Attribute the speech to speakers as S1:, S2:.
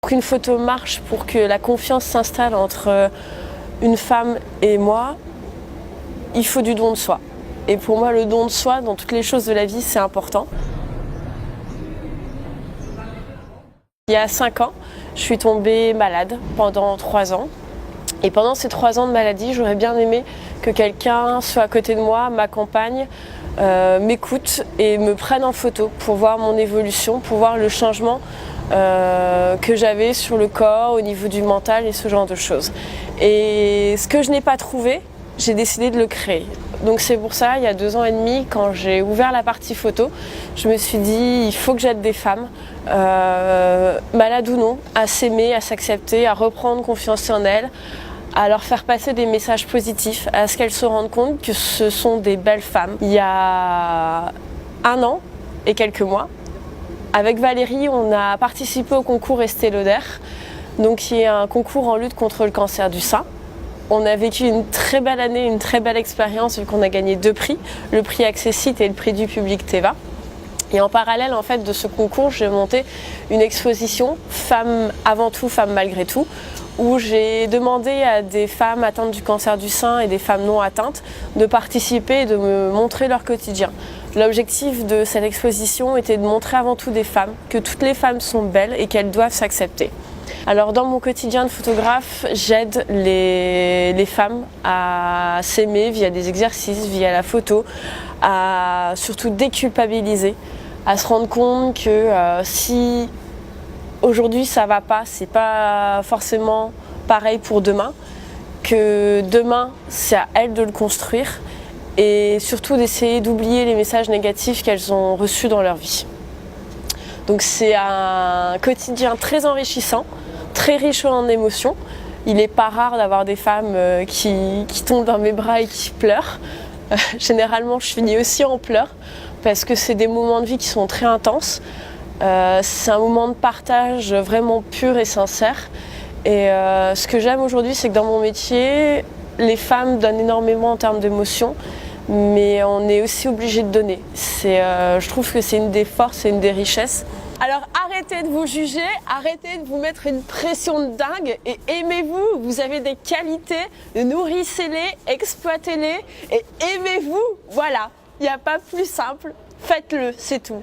S1: Pour qu'une photo marche, pour que la confiance s'installe entre une femme et moi, il faut du don de soi. Et pour moi, le don de soi, dans toutes les choses de la vie, c'est important. Il y a 5 ans, je suis tombée malade pendant 3 ans. Et pendant ces 3 ans de maladie, j'aurais bien aimé que quelqu'un soit à côté de moi, m'accompagne, m'écoute et me prenne en photo pour voir mon évolution, pour voir le changement que j'avais sur le corps, au niveau du mental et ce genre de choses. Et ce que je n'ai pas trouvé, j'ai décidé de le créer. Donc c'est pour ça, il y a 2 ans et demi, quand j'ai ouvert la partie photo, je me suis dit, il faut que j'aide des femmes, malades ou non, à s'aimer, à s'accepter, à reprendre confiance en elles, à leur faire passer des messages positifs, à ce qu'elles se rendent compte que ce sont des belles femmes. Il y a 1 an et quelques mois, avec Valérie, on a participé au concours Estée Lauder, donc qui est un concours en lutte contre le cancer du sein. On a vécu une très belle année, une très belle expérience vu qu'on a gagné 2 prix, le prix Accessite et le prix du public Teva. Et en parallèle en fait de ce concours, j'ai monté une exposition Femmes avant tout, femmes malgré tout, où j'ai demandé à des femmes atteintes du cancer du sein et des femmes non atteintes de participer et de me montrer leur quotidien. L'objectif de cette exposition était de montrer avant tout des femmes, que toutes les femmes sont belles et qu'elles doivent s'accepter. Alors dans mon quotidien de photographe, j'aide les femmes à s'aimer via des exercices, via la photo, à surtout déculpabiliser, à se rendre compte que si aujourd'hui ça va pas, c'est pas forcément pareil pour demain, que demain c'est à elles de le construire et surtout d'essayer d'oublier les messages négatifs qu'elles ont reçus dans leur vie. Donc c'est un quotidien très enrichissant, très riche en émotions. Il n'est pas rare d'avoir des femmes qui tombent dans mes bras et qui pleurent. Généralement, je finis aussi en pleurs parce que c'est des moments de vie qui sont très intenses. C'est un moment de partage vraiment pur et sincère. Et ce que j'aime aujourd'hui, c'est que dans mon métier, les femmes donnent énormément en termes d'émotions, mais on est aussi obligé de donner. Je trouve que c'est une des forces et une des richesses. Alors arrêtez de vous juger, arrêtez de vous mettre une pression de dingue et aimez-vous, vous avez des qualités, nourrissez-les, exploitez-les et aimez-vous, voilà, il n'y a pas plus simple, faites-le, c'est tout.